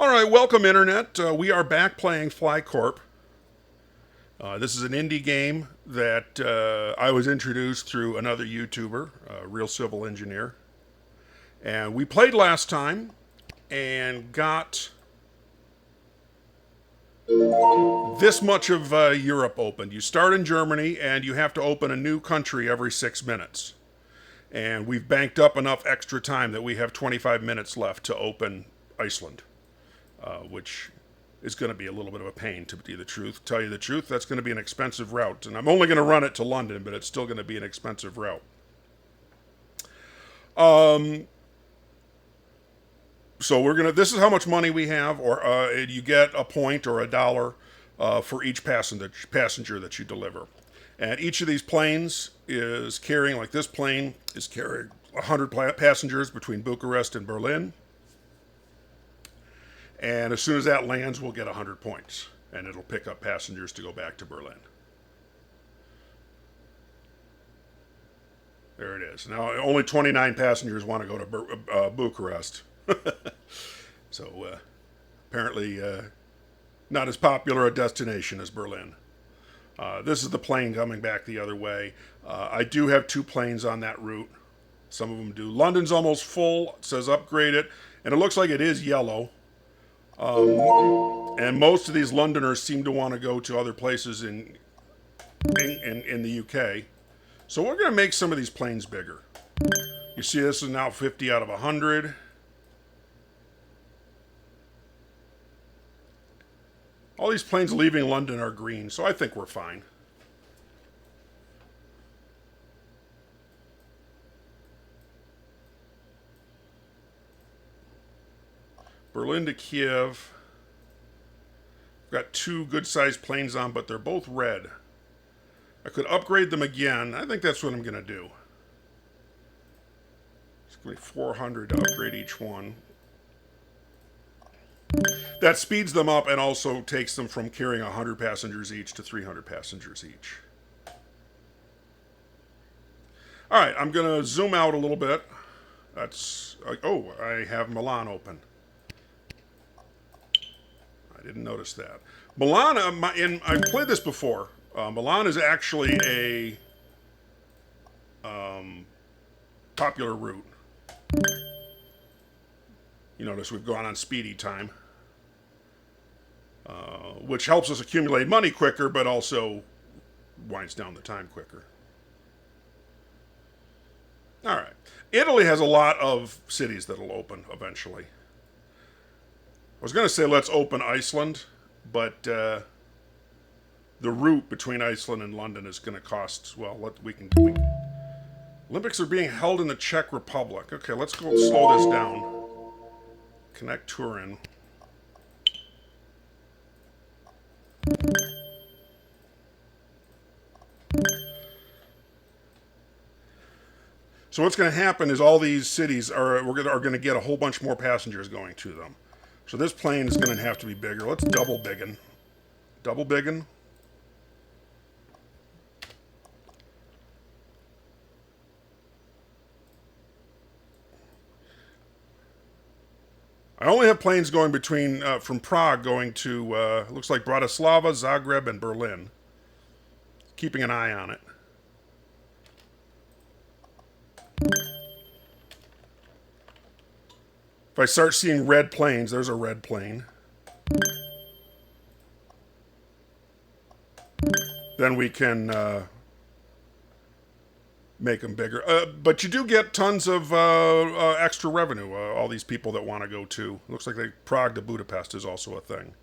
All right, welcome, Internet. We are back playing Fly Corp. This is an indie game that I was introduced through another YouTuber, a real civil engineer. And we played last time and got this much of Europe opened. You start in Germany and you have to open a new country every 6 minutes. And we've banked up enough extra time that we have 25 minutes left to open Iceland. Which is going to be a little bit of a pain, to tell you the truth. That's going to be an expensive route, and I'm only going to run it to London, but it's still going to be an expensive route. So this is how much money we have, or you get a point or $1 for each passenger that you deliver. And each of these planes is carrying, like this plane is carrying 100 passengers between Bucharest and Berlin. And as soon as that lands, we'll get 100 points. And it'll pick up passengers to go back to Berlin. There it is. Now, only 29 passengers want to go to Bucharest. So, apparently, not as popular a destination as Berlin. This is the plane coming back the other way. I do have 2 planes on that route. Some of them do. London's almost full. It says upgrade it. And it looks like it is yellow. And most of these Londoners seem to want to go to other places in the UK. So we're going to make some of these planes bigger. You see this is now 50 out of 100. All these planes leaving London are green, so I think we're fine. Berlin to Kiev. Got 2 good-sized planes on, but they're both red. I could upgrade them again. I think that's what I'm going to do. It's going to be 400 to upgrade each one. That speeds them up and also takes them from carrying 100 passengers each to 300 passengers each. All right, I'm going to zoom out a little bit. That's... oh, I have Milan open. I didn't notice that. Milan, I've played this before. Milan is actually a popular route. You notice we've gone on speedy time, which helps us accumulate money quicker, but also winds down the time quicker. All right. Italy has a lot of cities that'll open eventually. I was going to say let's open Iceland, but the route between Iceland and London is going to cost, well, Olympics are being held in the Czech Republic. Okay, let's go slow this down. Connect Turin. So what's going to happen is all these cities are going to get a whole bunch more passengers going to them. So this plane is going to have to be bigger. Let's double biggin. Double biggin. I only have planes going between, from Prague going to, looks like Bratislava, Zagreb, and Berlin. Keeping an eye on it. If I start seeing red planes, there's a red plane. Then we can make them bigger. But you do get tons of extra revenue. All these people that want to go to. Looks like Prague to Budapest is also a thing.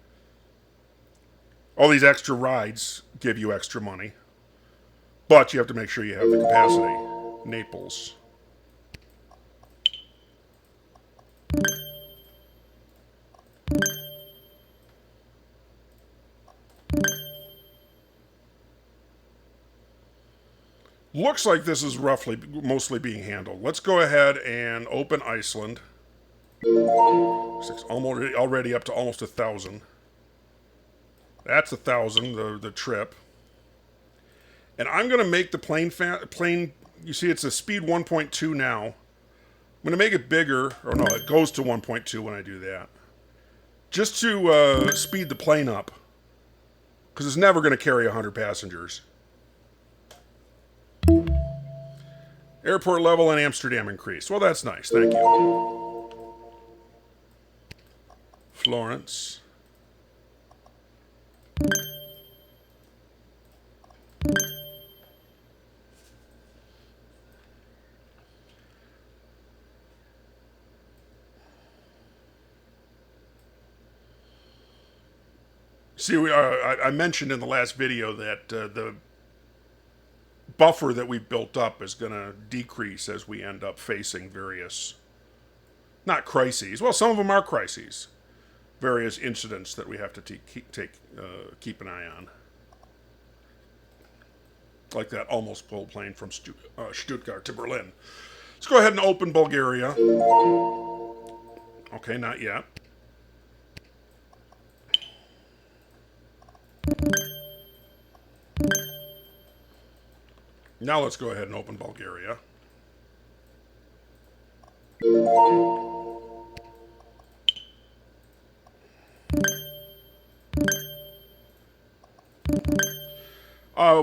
All these extra rides give you extra money. But you have to make sure you have the capacity. Naples. Looks like this is mostly being handled. Let's go ahead and open Iceland. It's already up to almost 1,000. That's 1,000, the trip. And I'm going to make the plane, you see it's a speed 1.2 now. I'm going to make it bigger, or no, it goes to 1.2 when I do that. Just to speed the plane up, because it's never going to carry 100 passengers. Airport level in Amsterdam increased. Well, that's nice. Thank you. Florence. See, I mentioned in the last video that the buffer that we've built up is going to decrease as we end up facing various, not crises, well, some of them are crises, various incidents that we have to keep an eye on. Like that almost pulled plane from Stuttgart to Berlin. Let's go ahead and open Bulgaria. Okay, not yet. Now let's go ahead and open Bulgaria.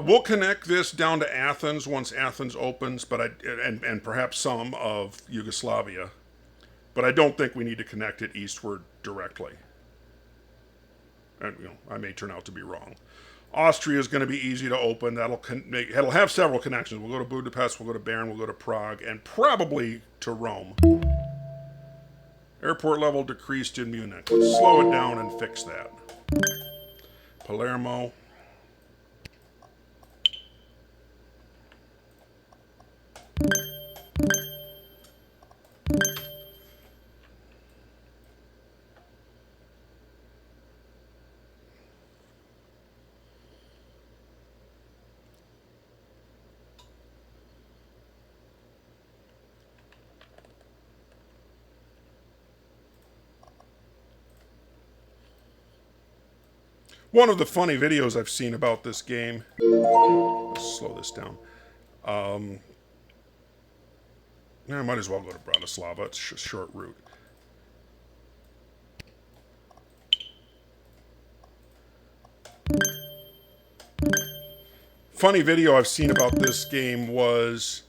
We'll connect this down to Athens once Athens opens, but and perhaps some of Yugoslavia, but I don't think we need to connect it eastward directly. And I may turn out to be wrong. Austria is going to be easy to open. It'll have several connections. We'll go to Budapest, we'll go to Bern, we'll go to Prague, and probably to Rome. Airport level decreased in Munich. Let's slow it down and fix that. Palermo. One of the funny videos I've seen about this game, let's slow this down. I might as well go to Bratislava. It's a short route. Funny video I've seen about this game was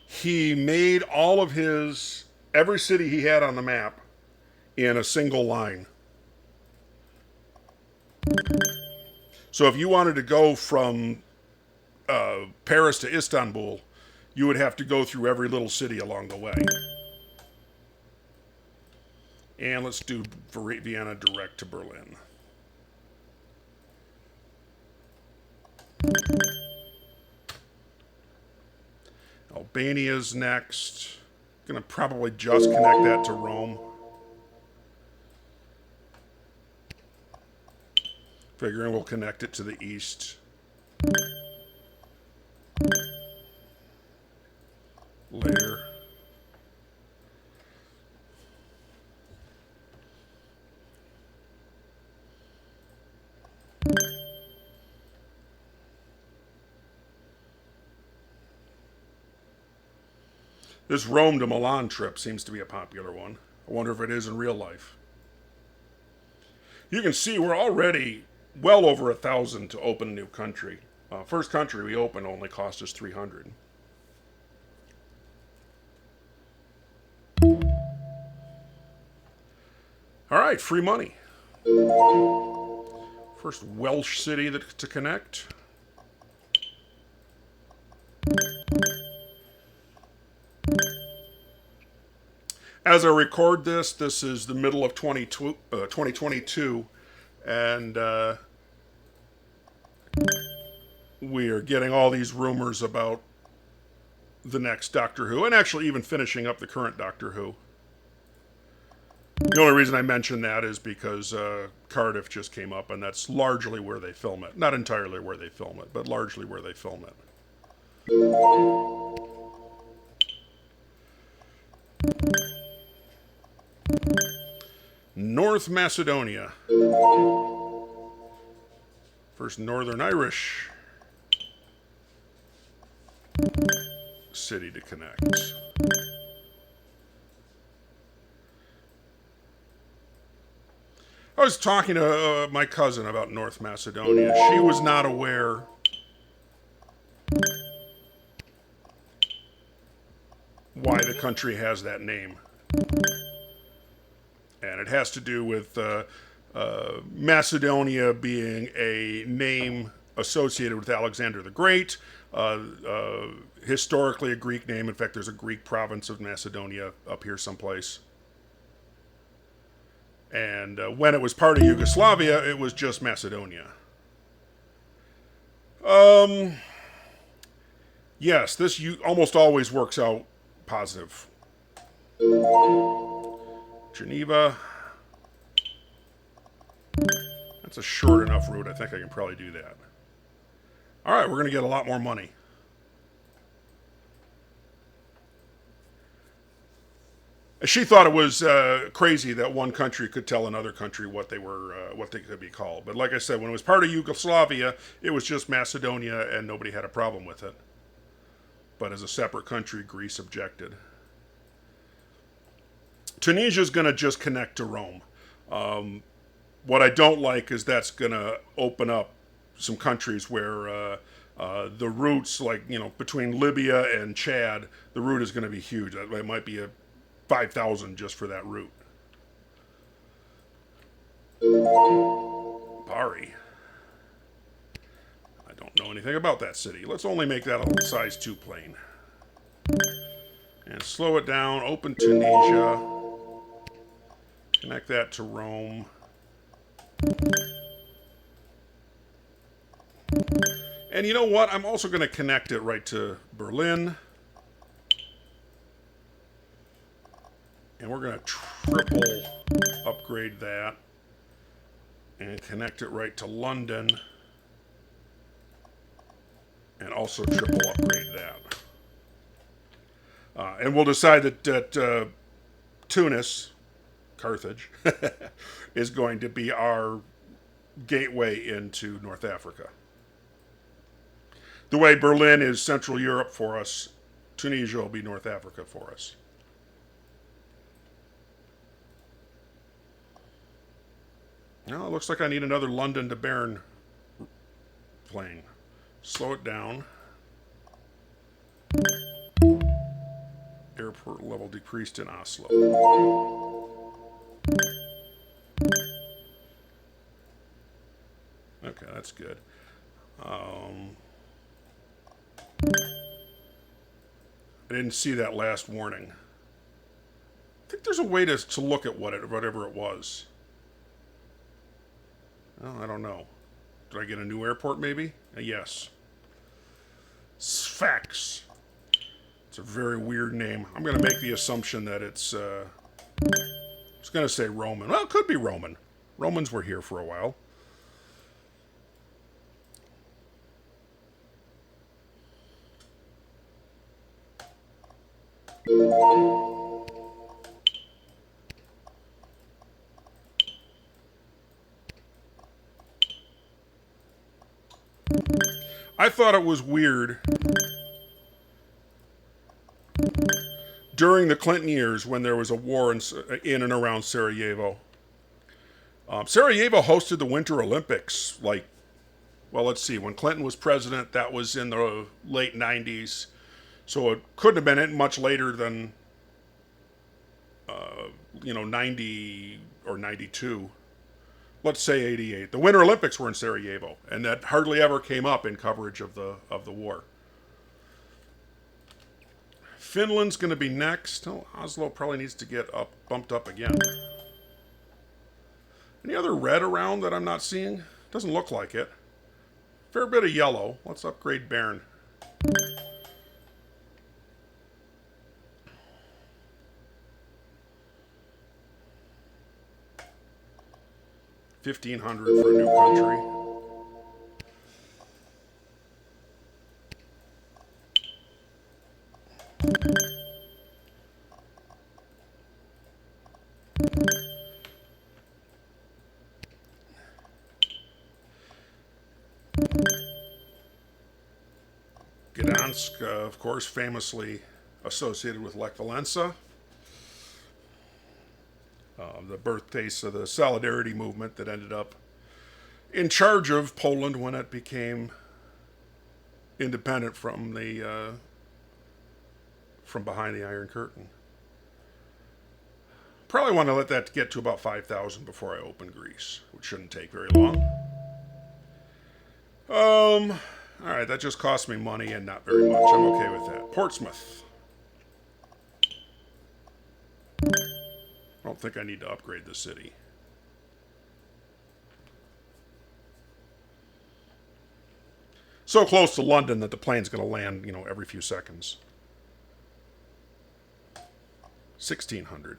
he made all of every city he had on the map in a single line. So if you wanted to go from Paris to Istanbul, you would have to go through every little city along the way. And let's do Vienna direct to Berlin. Albania's next. Gonna probably just connect that to Rome. Figuring we'll connect it to the east. Later. This Rome to Milan trip seems to be a popular one. I wonder if it is in real life. You can see we're already well over 1,000 to open a new country. First country we opened only cost us 300. All right, free money. First Welsh city to connect. As I record this is the middle of 2022, and we are getting all these rumors about the next Doctor Who, and actually even finishing up the current Doctor Who. The only reason I mention that is because Cardiff just came up, and that's largely where they film it. Not entirely where they film it, but largely where they film it. North Macedonia. First Northern Irish city to connect. I was talking to my cousin about North Macedonia. She was not aware why the country has that name. And it has to do with Macedonia being a name associated with Alexander the Great, historically a Greek name. In fact, there's a Greek province of Macedonia up here someplace. And when it was part of Yugoslavia, it was just Macedonia. Yes, this almost always works out positive. Geneva. That's a short enough route. I think I can probably do that. All right, we're going to get a lot more money. She thought it was crazy that one country could tell another country what they could be called. But like I said, when it was part of Yugoslavia, it was just Macedonia, and nobody had a problem with it. But as a separate country, Greece objected. Tunisia's going to just connect to Rome. What I don't like is that's going to open up some countries where the routes, like, between Libya and Chad, the route is going to be huge. It might be a 5,000 just for that route. Bari. I don't know anything about that city. Let's only make that a size 2 plane. And slow it down. Open Tunisia. Connect that to Rome. And you know what? I'm also going to connect it right to Berlin. And we're going to triple upgrade that and connect it right to London. And also triple upgrade that. And we'll decide that Tunis, Carthage, is going to be our gateway into North Africa. The way Berlin is Central Europe for us, Tunisia will be North Africa for us. Now it looks like I need another London to Bern plane. Slow it down. Airport level decreased in Oslo. Okay, that's good. I didn't see that last warning. I think there's a way to look at whatever it was. Oh, I don't know. Did I get a new airport, maybe? Yes. Sfax. It's a very weird name. I'm going to make the assumption that it's going to say Roman. Well, it could be Roman. Romans were here for a while. I thought it was weird during the Clinton years when there was a war in and around Sarajevo. Sarajevo hosted the Winter Olympics, let's see, when Clinton was president, that was in the late 90s. So it couldn't have been much later than, 90 or 92. Let's say 88. The Winter Olympics were in Sarajevo, and that hardly ever came up in coverage of the war. Finland's going to be next. Oh, Oslo probably needs to get bumped up again. Any other red around that I'm not seeing? Doesn't look like it. Fair bit of yellow. Let's upgrade Bern. $1,500 for a new country. Gdansk, of course, famously associated with Lech Walesa. the birthplace of the Solidarity movement that ended up in charge of Poland when it became independent from behind the Iron Curtain. Probably want to let that get to about 5,000 before I open Greece, which shouldn't take very long. All right, that just cost me money and not very much. I'm okay with that. Portsmouth. I don't think I need to upgrade the city. So close to London that the plane's going to land, every few seconds. 1,600.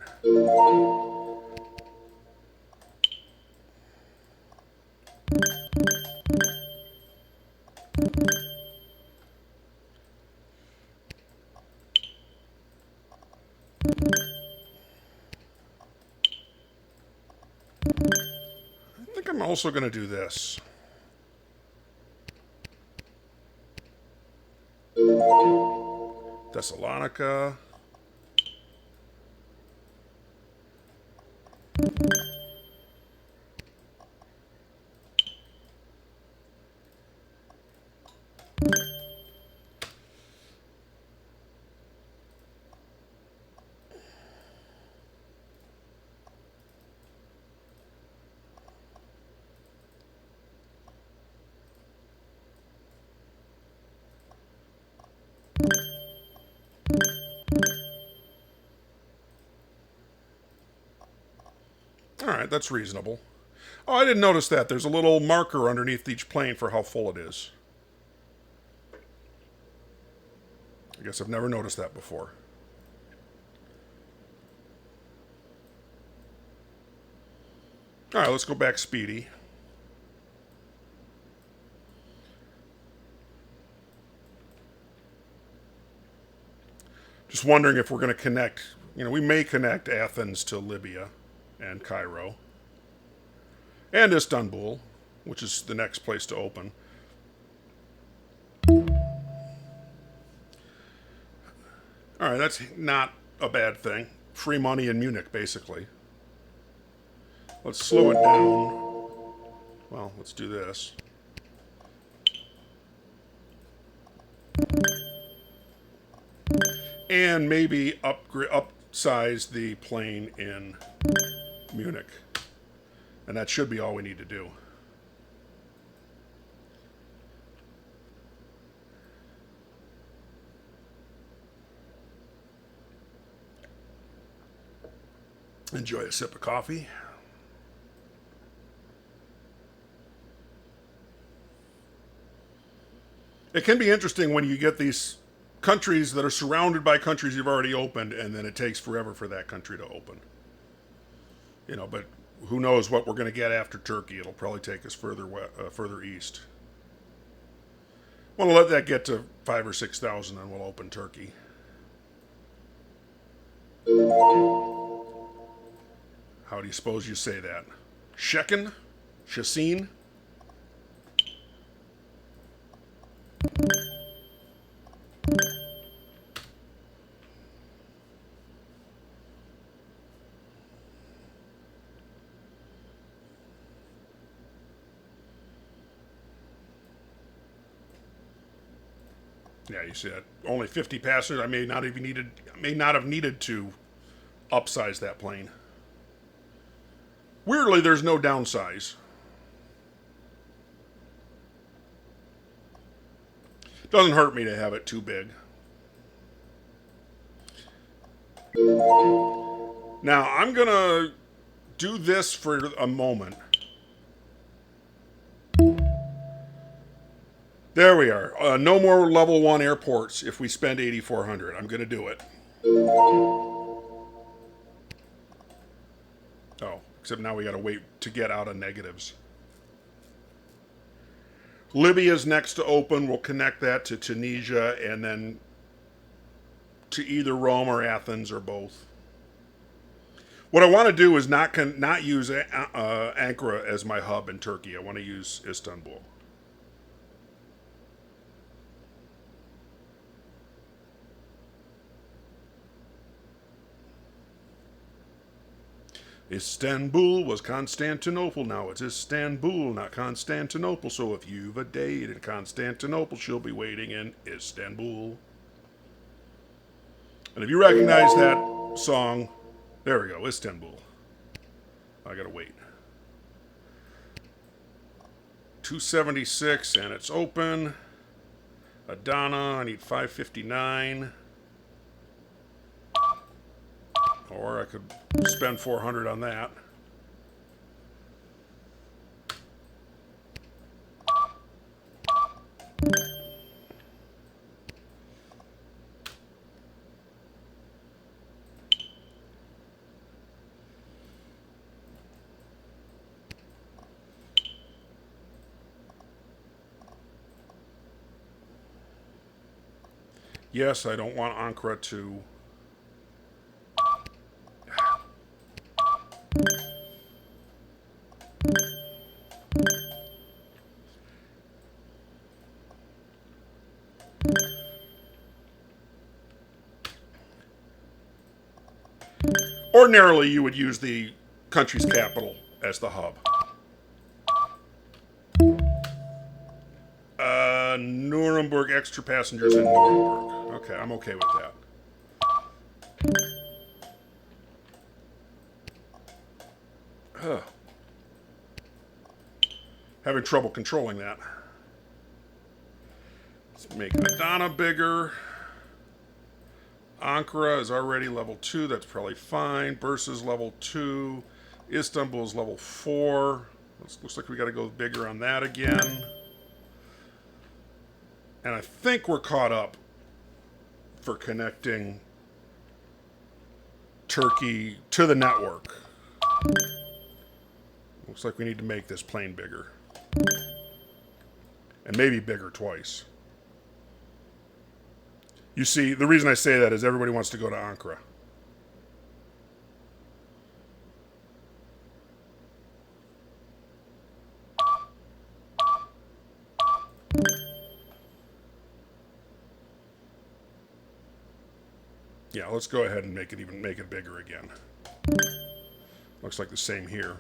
I think I'm also going to do this. Thessalonica. All right, that's reasonable. Oh, I didn't notice that. There's a little marker underneath each plane for how full it is. I guess I've never noticed that before. All right, let's go back speedy. Just wondering if we're going to connect. We may connect Athens to Libya and Cairo and Istanbul, which is the next place to open. All right, that's not a bad thing. Free money in Munich, basically. Let's slow it down. Well, let's do this. And maybe upsize the plane in Munich. And that should be all we need to do. Enjoy a sip of coffee. It can be interesting when you get these countries that are surrounded by countries you've already opened, and then it takes forever for that country to open. But who knows what we're going to get after Turkey? It'll probably take us further east. Want to let that get to 5,000 or 6,000, and we'll open Turkey. How do you suppose you say that? Shekin? Shasin? Yeah, you see that. Only 50 passengers. I may not have needed to upsize that plane. Weirdly, there's no downsize. Doesn't hurt me to have it too big. Now, I'm going to do this for a moment. There we are. No more level 1 airports if we spend 8,400. I'm going to do it. Oh, except now we got to wait to get out of negatives. Libya's next to open. We'll connect that to Tunisia and then to either Rome or Athens or both. What I want to do is not use Ankara as my hub in Turkey. I want to use Istanbul. Istanbul was Constantinople. Now it's Istanbul, not Constantinople. So if you've a date in Constantinople, she'll be waiting in Istanbul. And if you recognize that song, there we go, Istanbul. I gotta wait. 276, and it's open. Adana, I need 559. Or I could spend 400 on that. Yes, I don't want Ankara to... Ordinarily, you would use the country's capital as the hub. Nuremberg, extra passengers in Nuremberg. Okay, I'm okay with that. Having trouble controlling that. Let's make Adana bigger. Ankara is already level 2. That's probably fine. Bursa's level 2. Istanbul's level 4. Looks like we got to go bigger on that again. And I think we're caught up for connecting Turkey to the network. Looks like we need to make this plane bigger. And maybe bigger twice. You see, the reason I say that is everybody wants to go to Ankara. Yeah, let's go ahead and make it bigger again. Looks like the same here.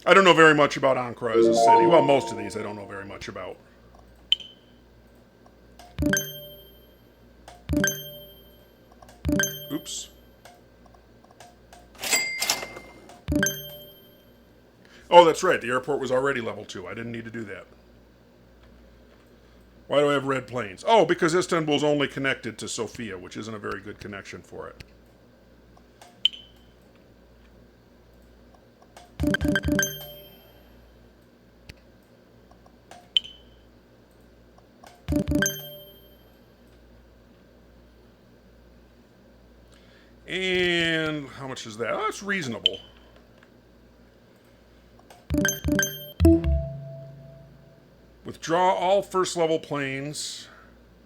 I don't know very much about Ankara as a city. Well, most of these I don't know very much about. Oops. Oh, that's right. The airport was already level 2. I didn't need to do that. Why do I have red planes? Oh, because Istanbul's only connected to Sofia, which isn't a very good connection for it. And how much is that? Oh, that's reasonable. Withdraw all first level planes.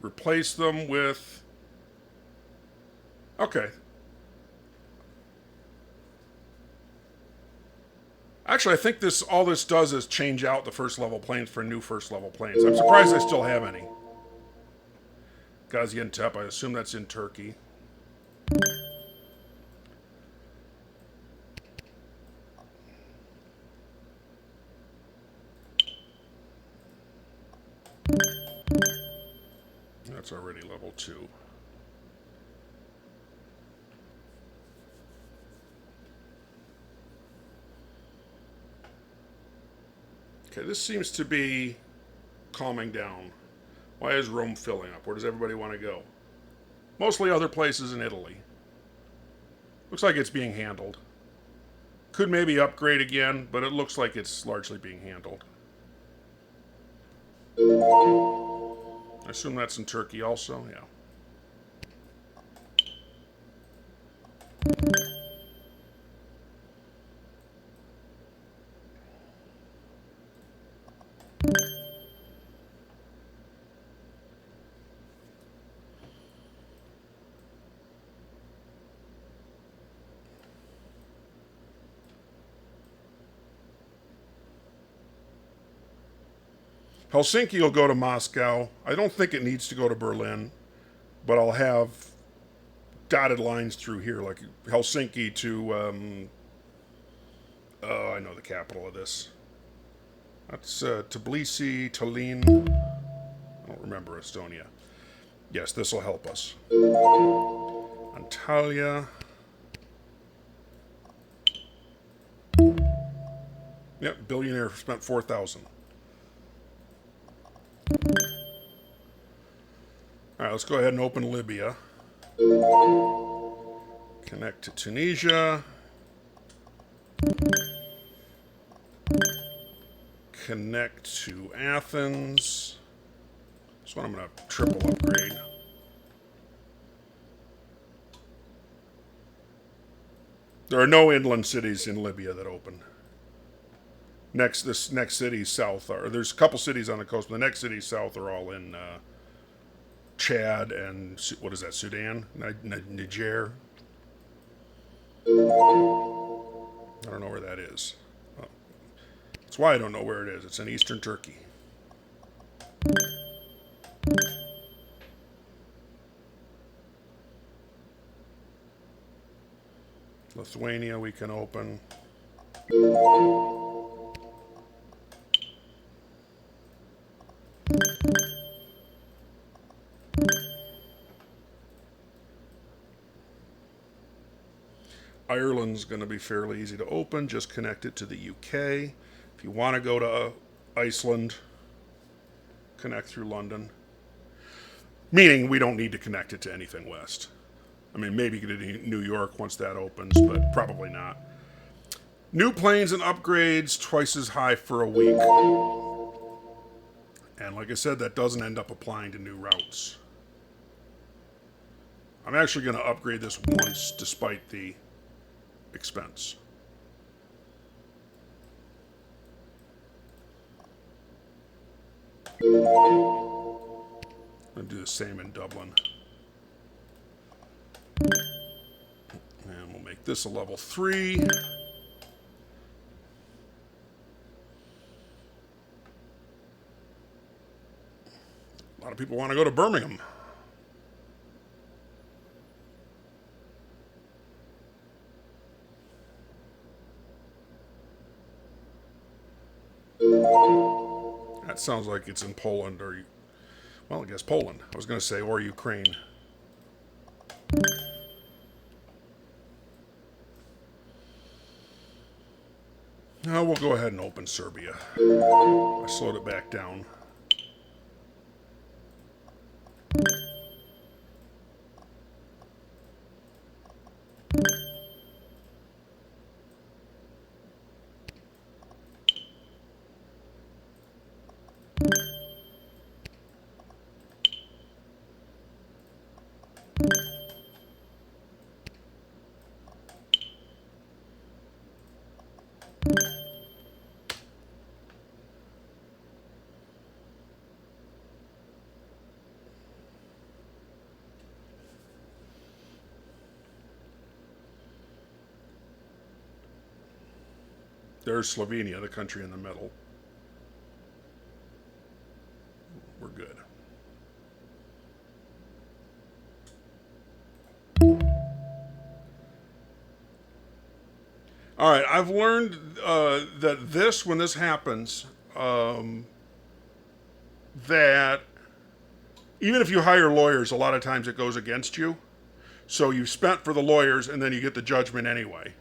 Replace them with... Okay. Actually, I think all this does is change out the first level planes for new first level planes. I'm surprised I still have any. Gaziantep, I assume that's in Turkey. That's already level 2. Okay, this seems to be calming down. Why is Rome filling up? Where does everybody want to go? Mostly other places in Italy. Looks like it's being handled. Could maybe upgrade again, but it looks like it's largely being handled. I assume that's in Turkey also, yeah. Helsinki will go to Moscow. I don't think it needs to go to Berlin, but I'll have dotted lines through here, like Helsinki to, I know the capital of this. That's Tbilisi, Tallinn. I don't remember Estonia. Yes, this will help us. Antalya. Yep, billionaire spent 4,000. All right, let's go ahead and open Libya. Connect to Tunisia. Connect to Athens. This one I'm going to triple upgrade. There are no inland cities in Libya that open. This next city south there's a couple cities on the coast, but the next cities south are all in Chad and what is that? Sudan, Niger. I don't know where that is. Oh. That's why I don't know where it is. It's in eastern Turkey. Lithuania we can open. Ireland's going to be fairly easy to open. Just connect it to the UK. If you want to go to Iceland, connect through London. Meaning we don't need to connect it to anything west. I mean, maybe get to New York once that opens, but probably not. New planes and upgrades, twice as high for a week. And like I said, that doesn't end up applying to new routes. I'm actually going to upgrade this once despite the expense. I'm going to do the same in Dublin. And we'll make this a level 3. A lot of people want to go to Birmingham. That sounds like it's in Poland or, well, I guess Poland. I was going to say, or Ukraine. Now we'll go ahead and open Serbia. I slowed it back down. There's Slovenia, the country in the middle. We're good. All right, I've learned that when this happens, that even if you hire lawyers, a lot of times it goes against you. So you spent for the lawyers, and then you get the judgment anyway.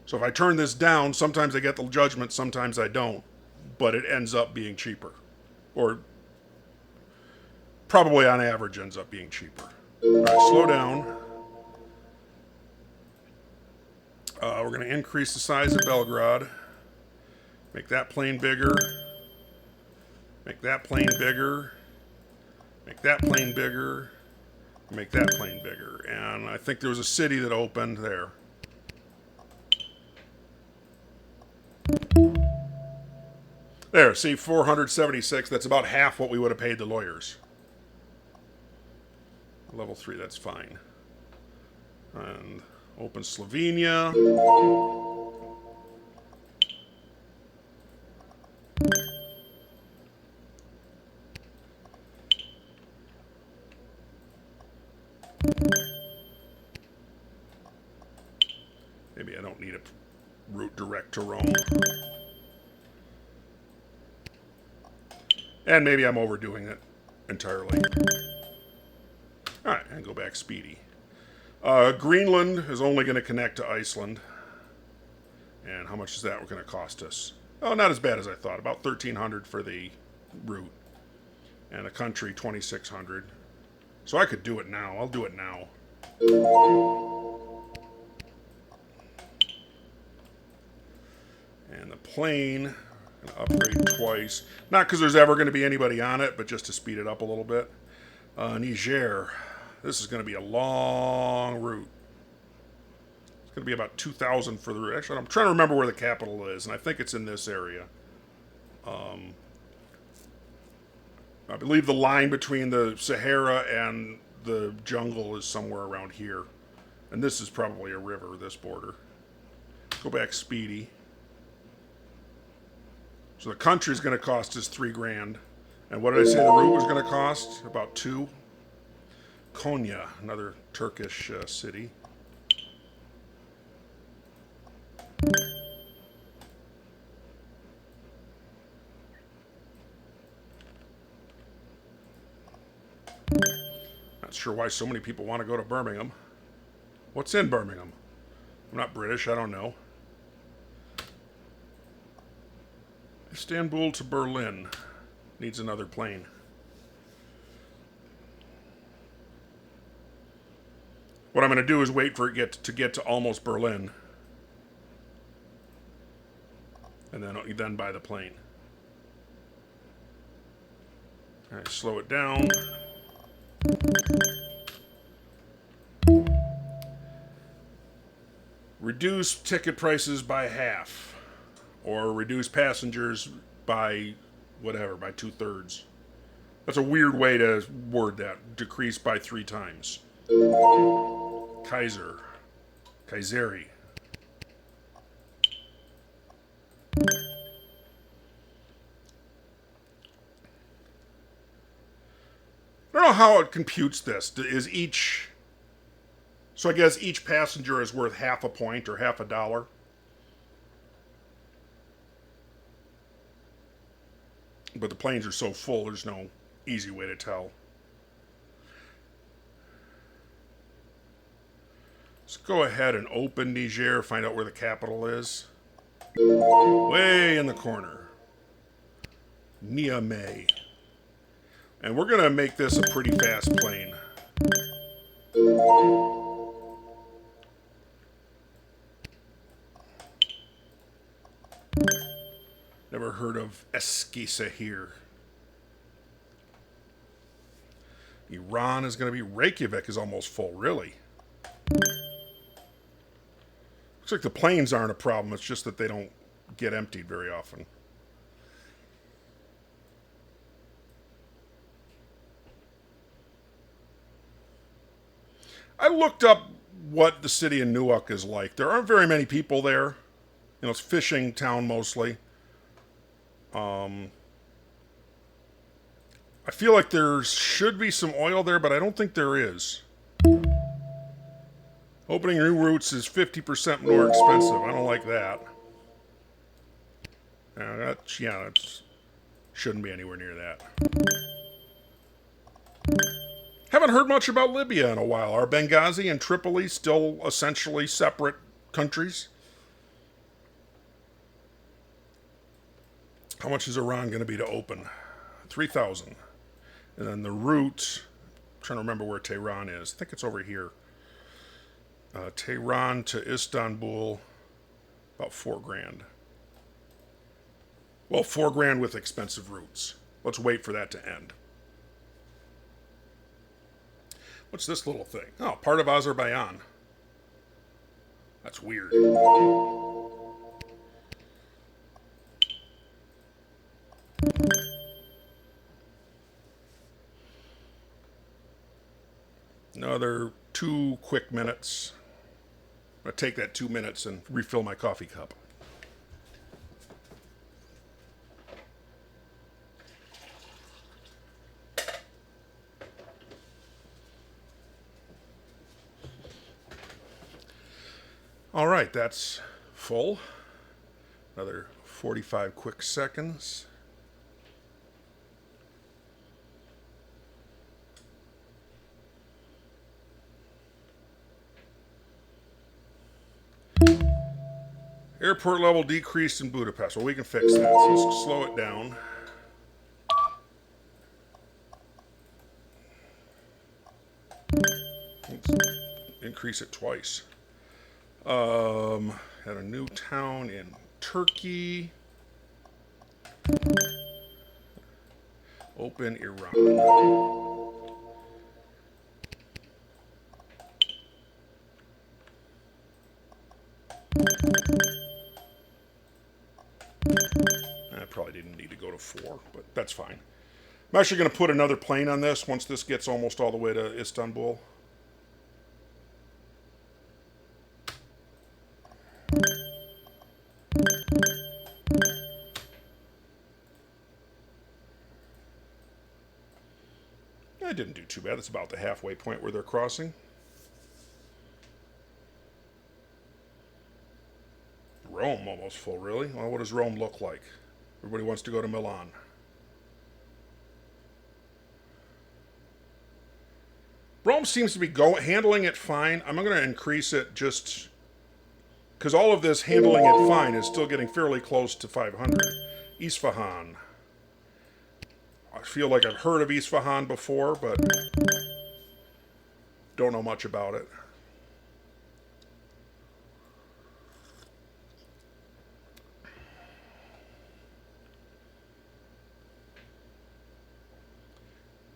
So if I turn this down, sometimes I get the judgment, sometimes I don't. But it ends up being cheaper. Or probably on average ends up being cheaper. All right, slow down. We're going to increase the size of Belgrade. Make that plane bigger. Make that plane bigger. Make that plane bigger. Make that plane bigger. And I think there was a city that opened there. There, see, 476. That's about half what we would have paid the lawyers. Level 3, that's fine. And open Slovenia. Maybe I don't need a route direct to Rome. And maybe I'm overdoing it entirely. Alright, and go back speedy. Greenland is only going to connect to Iceland. And how much is that going to cost us? Oh, not as bad as I thought. About $1,300 for the route. And a country, $2,600. So I could do it now. I'll do it now. And the plane, I'm going to upgrade twice. Not because there's ever going to be anybody on it, but just to speed it up a little bit. Niger. This is going to be a long route. It's going to be about 2,000 for the route. Actually, I'm trying to remember where the capital is, and I think it's in this area. I believe the line between the Sahara and the jungle is somewhere around here. And this is probably a river, this border. Go back speedy. So the country is going to cost us $3,000. And what did I say the route was going to cost? About 2. Konya, another Turkish city. Not sure why so many people want to go to Birmingham. What's in Birmingham? I'm not British, I don't know. Istanbul to Berlin. Needs another plane. What I'm going to do is wait for it to get to almost Berlin. And then buy the plane. All right, slow it down. Reduce ticket prices by half. Or reduce passengers by whatever, by 2/3. That's a weird way to word that. Decrease by 3 times. Kayseri. I don't know how it computes this. So I guess each passenger is worth half a point or half a dollar. But the planes are so full, there's no easy way to tell. Let's go ahead and open Niger, find out where the capital is. Way in the corner. Niamey. And we're going to make this a pretty fast plane. Never heard of Eskişehir. Iran is going to be... Reykjavik is almost full, really. Looks like the planes aren't a problem. It's just that they don't get emptied very often. I looked up what the city of Newark is like. There aren't very many people there. You know, it's a fishing town mostly. I feel like there should be some oil there, but I don't think there is. Opening new routes is 50% more expensive. I don't like that. That shouldn't be anywhere near that. Haven't heard much about Libya in a while. Are Benghazi and Tripoli still essentially separate countries? How much is Iran going to be to open? 3,000. And then the route, I'm trying to remember where Tehran is. I think it's over here. Tehran to Istanbul, about $4,000. Well, $4,000 with expensive routes. Let's wait for that to end. What's this little thing? Oh, part of Azerbaijan. That's weird. Another 2 quick minutes. I'm going to take that 2 minutes and refill my coffee cup. All right, that's full. Another 45 quick seconds. Airport level decreased in Budapest. Well, we can fix that. So let's slow it down. Oops. Increase it twice. Had a new town in Turkey. Open Iran. I probably didn't need to go to 4, but that's fine. I'm actually going to put another plane on this once this gets almost all the way to Istanbul. I didn't do too bad. It's about the halfway point where they're crossing. Rome almost full, really? Well, what does Rome look like? Everybody wants to go to Milan. Rome seems to be handling it fine. I'm going to increase it just because all of this handling it fine is still getting fairly close to 500. Isfahan. I feel like I've heard of Isfahan before, but don't know much about it.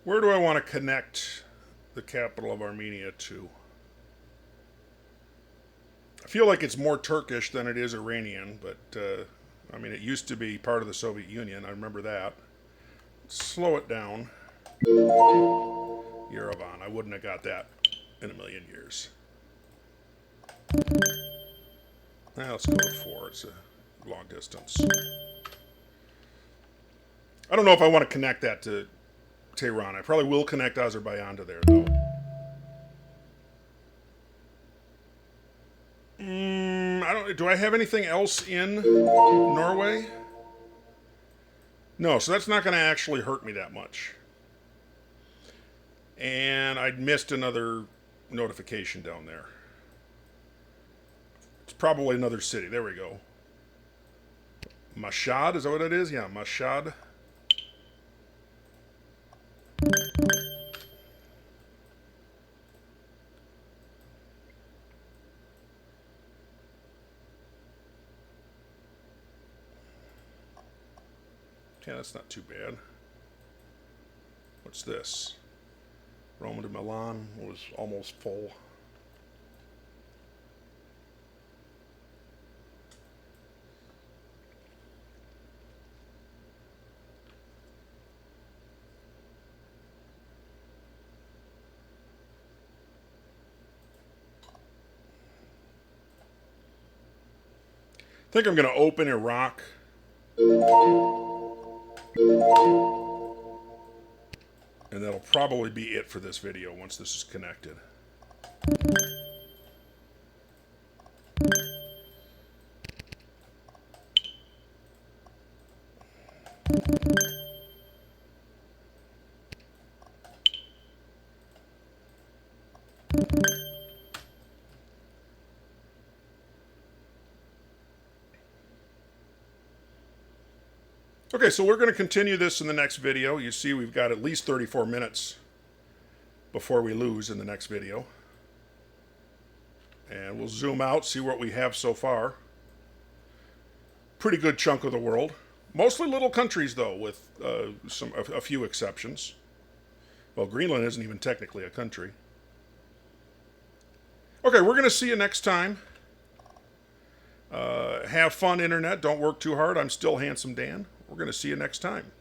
Where do I want to connect the capital of Armenia to? I feel like it's more Turkish than it is Iranian, but I mean, it used to be part of the Soviet Union. I remember that. Slow it down. Yerevan. I wouldn't have got that in a million years. Now let's go to 4. It's a long distance. I don't know if I want to connect that to Tehran. I probably will connect Azerbaijan to there, though. Do I have anything else in Norway? No, so that's not going to actually hurt me that much. And I missed another notification down there. It's probably another city. There we go. Mashhad, is that what it is? Yeah, Mashhad. Yeah, that's not too bad. What's this? Rome to Milan was almost full. I think I'm going to open Iraq. And that'll probably be it for this video once this is connected. Okay, so we're going to continue this in the next video. You see we've got at least 34 minutes before we lose in the next video. And we'll zoom out, see what we have so far. Pretty good chunk of the world. Mostly little countries, though, with a few exceptions. Well, Greenland isn't even technically a country. Okay, we're going to see you next time. Have fun, Internet. Don't work too hard. I'm still Handsome Dan. We're going to see you next time.